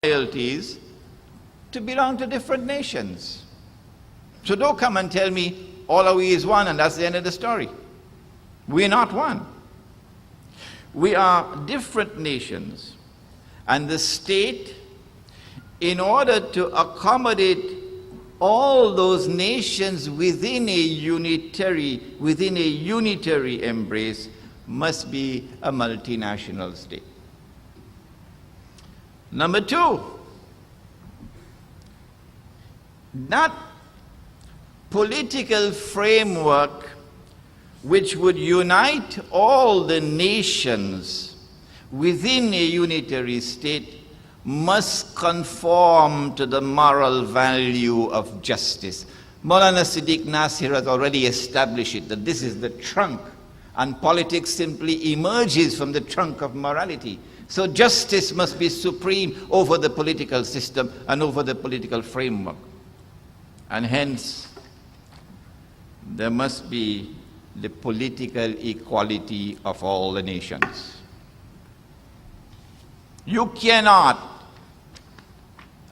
loyalties to belong to different nations. So don't come and tell me all of we is one and that's the end of the story. We're not one. We are different nations, and the state, in order to accommodate all those nations within a unitary embrace, must be a multinational state. Number two, that political framework which would unite all the nations within a unitary state must conform to the moral value of justice. Maulana Siddiq Nasir has already established it, that this is the trunk, and politics simply emerges from the trunk of morality. So justice must be supreme over the political system and over the political framework. And hence, there must be the political equality of all the nations. You cannot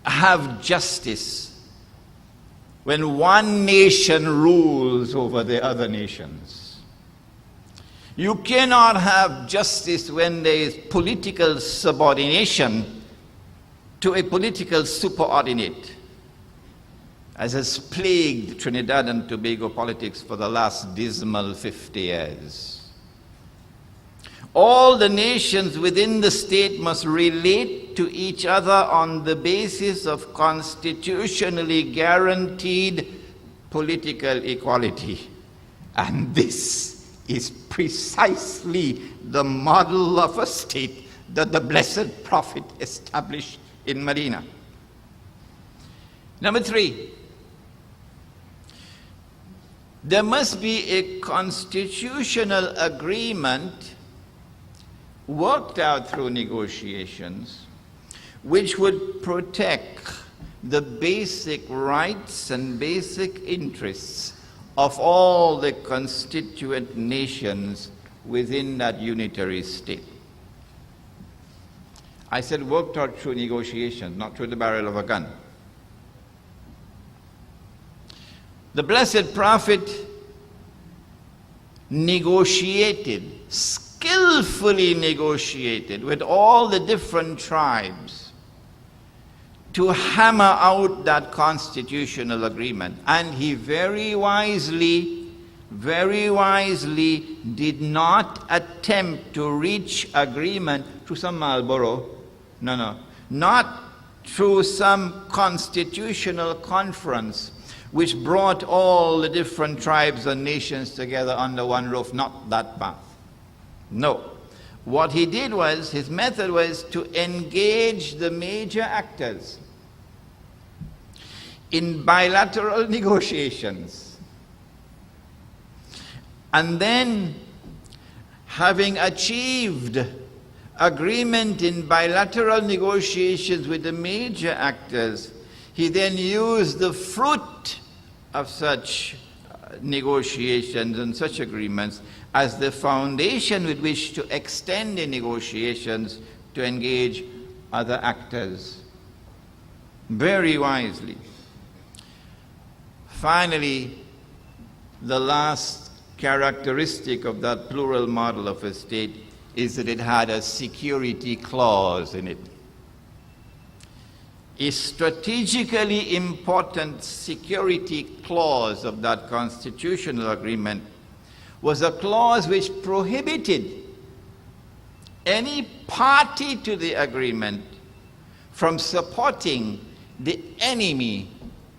have justice when one nation rules over the other nations. You cannot have justice when there is political subordination to a political superordinate, as has plagued Trinidad and Tobago politics for the last dismal 50 years. All the nations within the state must relate to each other on the basis of constitutionally guaranteed political equality. And this is precisely the model of a state that the Blessed Prophet established in Medina. Number three, there must be a constitutional agreement worked out through negotiations which would protect the basic rights and basic interests of all the constituent nations within that unitary state. I said worked out through negotiations, not through the barrel of a gun. The Blessed Prophet negotiated, skillfully negotiated with all the different tribes to hammer out that constitutional agreement. And he very wisely did not attempt to reach agreement through some Marlboro. No. Not through some constitutional conference which brought all the different tribes and nations together under one roof. Not that path. No. What he did was, his method was to engage the major actors in bilateral negotiations. And then, having achieved agreement in bilateral negotiations with the major actors, he then used the fruit of such negotiations and such agreements as the foundation with which to extend the negotiations to engage other actors. Very wisely. Finally, the last characteristic of that plural model of a state is that it had a security clause in it. A strategically important security clause of that constitutional agreement was a clause which prohibited any party to the agreement from supporting the enemy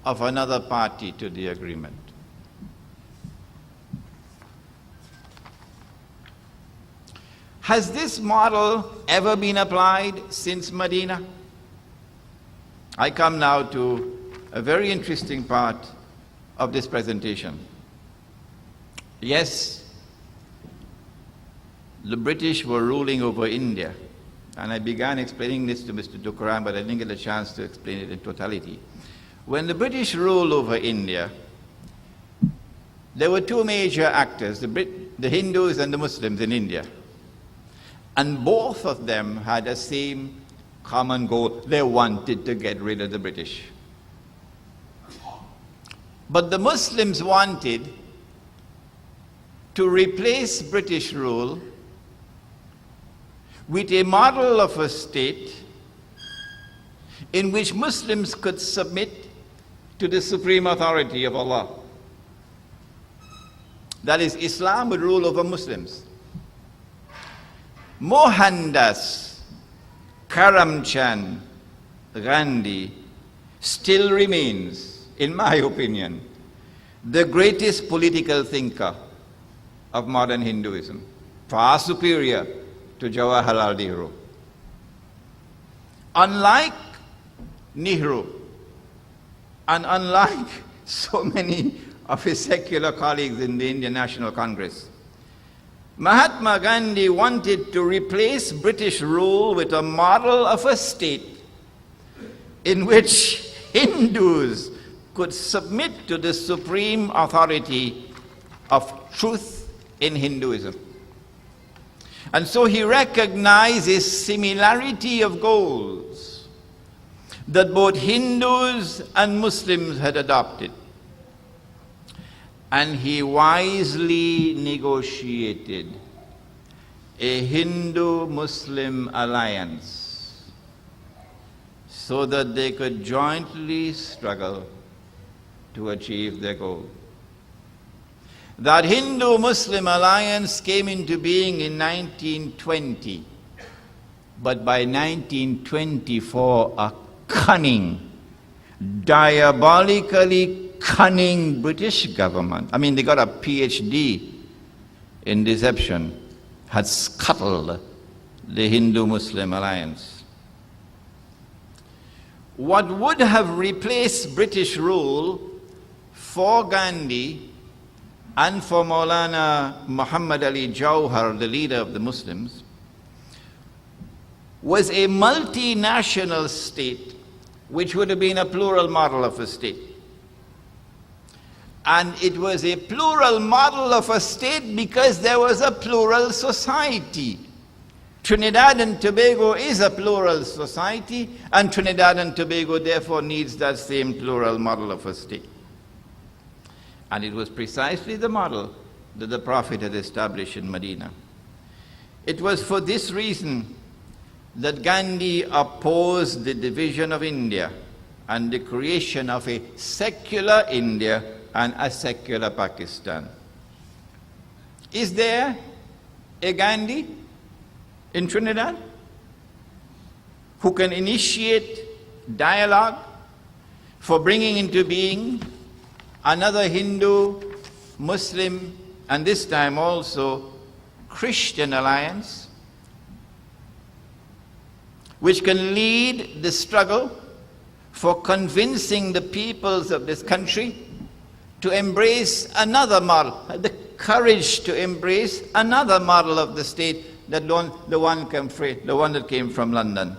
of another party to the agreement. Has this model ever been applied since Medina? I come now to a very interesting part of this presentation. Yes, the British were ruling over India, and I began explaining this to Mr. Dukaran, but I didn't get a chance to explain it in totality. When the British ruled over India, there were two major actors, the Hindus and the Muslims in India. And both of them had the same common goal. They wanted to get rid of the British. But the Muslims wanted to replace British rule with a model of a state in which Muslims could submit to the supreme authority of Allah. That is, Islam would rule over Muslims. Mohandas Karamchand Gandhi still remains, in my opinion, the greatest political thinker of modern Hinduism, far superior to Jawaharlal Nehru. Unlike Nehru, and unlike so many of his secular colleagues in the Indian National Congress, Mahatma Gandhi wanted to replace British rule with a model of a state in which Hindus could submit to the supreme authority of truth in Hinduism. And so he recognized a similarity of goals that both Hindus and Muslims had adopted. And he wisely negotiated a Hindu-Muslim alliance so that they could jointly struggle to achieve their goal. That Hindu-Muslim alliance came into being in 1920, but by 1924, a cunning, diabolically cunning British government, I mean, they got a PhD in deception, had scuttled the Hindu-Muslim alliance. What would have replaced British rule for Gandhi and for Maulana Muhammad Ali Jauhar, the leader of the Muslims, was a multinational state which would have been a plural model of a state. And it was a plural model of a state because there was a plural society. Trinidad and Tobago is a plural society, and Trinidad and Tobago therefore needs that same plural model of a state. And it was precisely the model that the Prophet had established in Medina. It was for this reason that Gandhi opposed the division of India and the creation of a secular India and a secular Pakistan. Is there a Gandhi in Trinidad who can initiate dialogue for bringing into being another Hindu, Muslim, and this time also Christian alliance, which can lead the struggle for convincing the peoples of this country to embrace another model, the courage to embrace another model of the state, the one that came from London,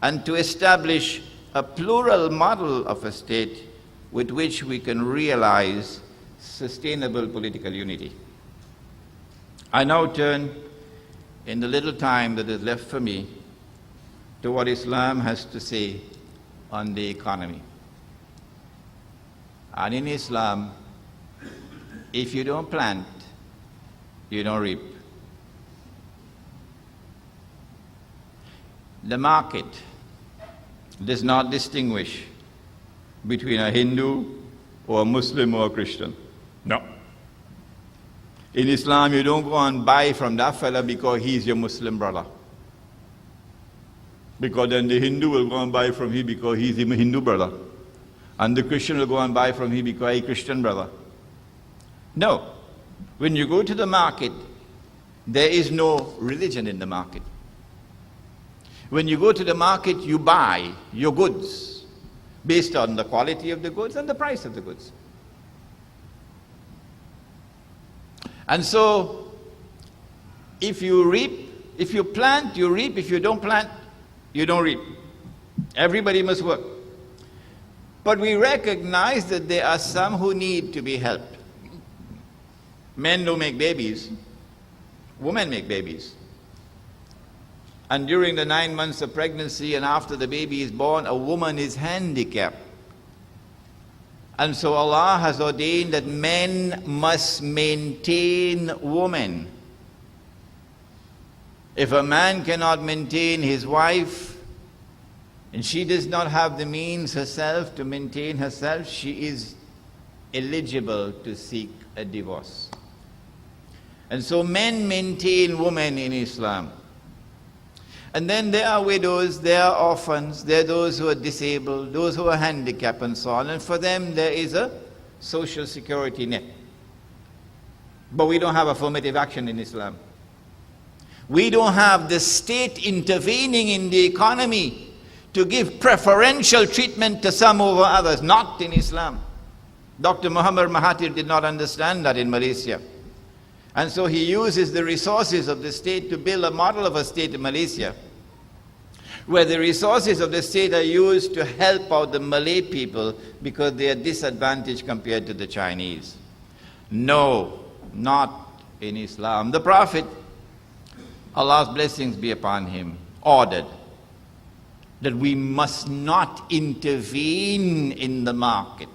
and to establish a plural model of a state with which we can realize sustainable political unity. I now turn, in the little time that is left for me, to what Islam has to say on the economy. And in Islam, if you don't plant, you don't reap. The market does not distinguish between a Hindu or a Muslim or a Christian. No. In Islam, you don't go and buy from that fella because he's your Muslim brother. Because then the Hindu will go and buy from him because he's a Hindu brother. And the Christian will go and buy from him because he's a Christian brother. No. When you go to the market, there is no religion in the market. When you go to the market, you buy your goods based on the quality of the goods and the price of the goods. And so, if you plant, you reap. If you don't plant, you don't reap. Everybody must work. But we recognize that there are some who need to be helped. Men don't make babies. Women make babies. And during the 9 months of pregnancy and after the baby is born, a woman is handicapped. And so Allah has ordained that men must maintain women. If a man cannot maintain his wife, and she does not have the means herself to maintain herself, she is eligible to seek a divorce. And so men maintain women in Islam. And then there are widows, there are orphans, there are those who are disabled, those who are handicapped and so on. And for them there is a social security net. But we don't have affirmative action in Islam. We don't have the state intervening in the economy to give preferential treatment to some over others. Not in Islam. Dr. Muhammad Mahathir did not understand that in Malaysia. And so he uses the resources of the state to build a model of a state in Malaysia, where the resources of the state are used to help out the Malay people because they are disadvantaged compared to the Chinese. No, not in Islam. The Prophet, Allah's blessings be upon him, ordered that we must not intervene in the market.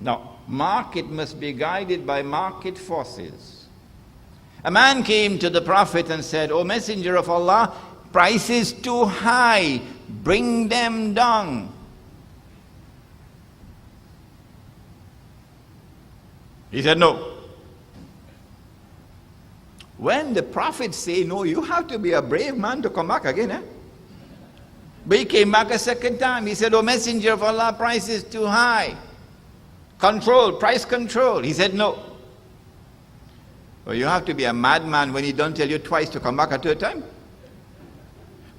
Now, market must be guided by market forces. A man came to the Prophet and said, "O Messenger of Allah, price is too high, bring them down." He said, "No." When the Prophet say no, you have to be a brave man to come back again. But he came back a second time. He said, "O Messenger of Allah, price is too high. Control, price control." He said no. Well, you have to be a madman when he don't tell you twice to come back a third time.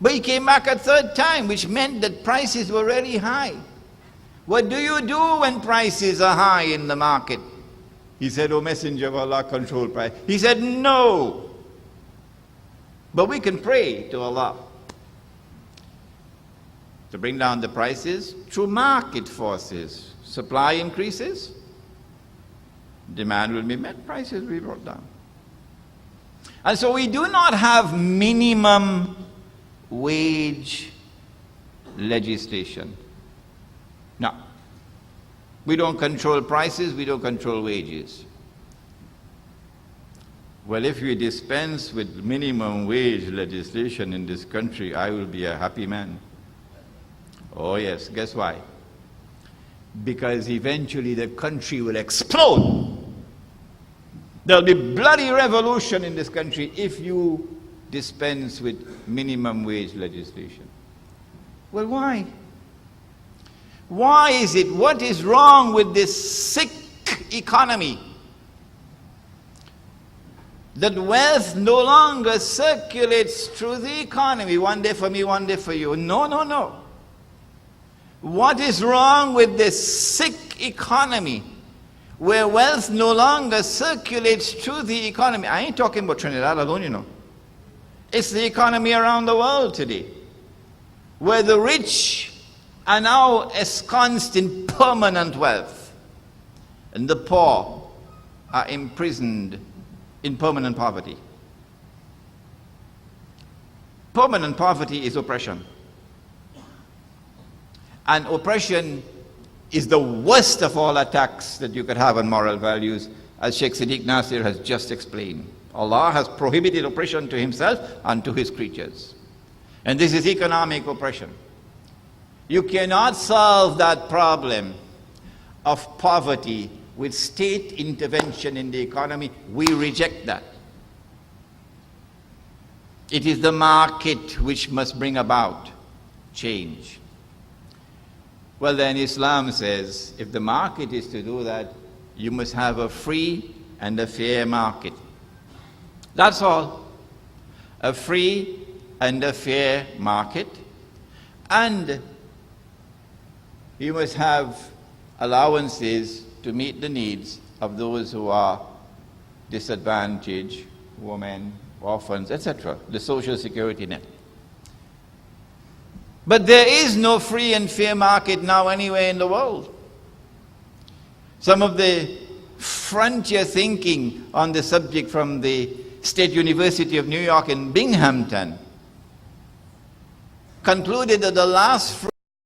But he came back a third time, which meant that prices were really high. What do you do when prices are high in the market? He said, "O Messenger of Allah, control price." He said no. But we can pray to Allah to bring down the prices through market forces. Supply increases, demand will be met, prices will be brought down. And so we do not have minimum wage legislation. No. We don't control prices, we don't control wages. Well, if we dispense with minimum wage legislation in this country, I will be a happy man. Oh yes, guess why? Because eventually the country will explode. There'll be bloody revolution in this country if you dispense with minimum wage legislation. Well, why? Why is it? What is wrong with this sick economy? That wealth no longer circulates through the economy. One day for me, one day for you. No, no, no. What is wrong with this sick economy where wealth no longer circulates through the economy? I ain't talking about Trinidad alone, you know. It's the economy around the world today, where the rich are now ensconced in permanent wealth and the poor are imprisoned in permanent poverty. Permanent poverty is oppression. And oppression is the worst of all attacks that you could have on moral values, as Sheikh Siddiq Nasir has just explained. Allah has prohibited oppression to himself and to his creatures. And this is economic oppression. You cannot solve that problem of poverty with state intervention in the economy. We reject that. It is the market which must bring about change. Well, then Islam says, if the market is to do that, you must have a free and a fair market. That's all. A free and a fair market. And you must have allowances to meet the needs of those who are disadvantaged, women, orphans, etc. The social security net. But there is no free and fair market now anywhere in the world. Some of the frontier thinking on the subject from the State University of New York in Binghamton concluded that the last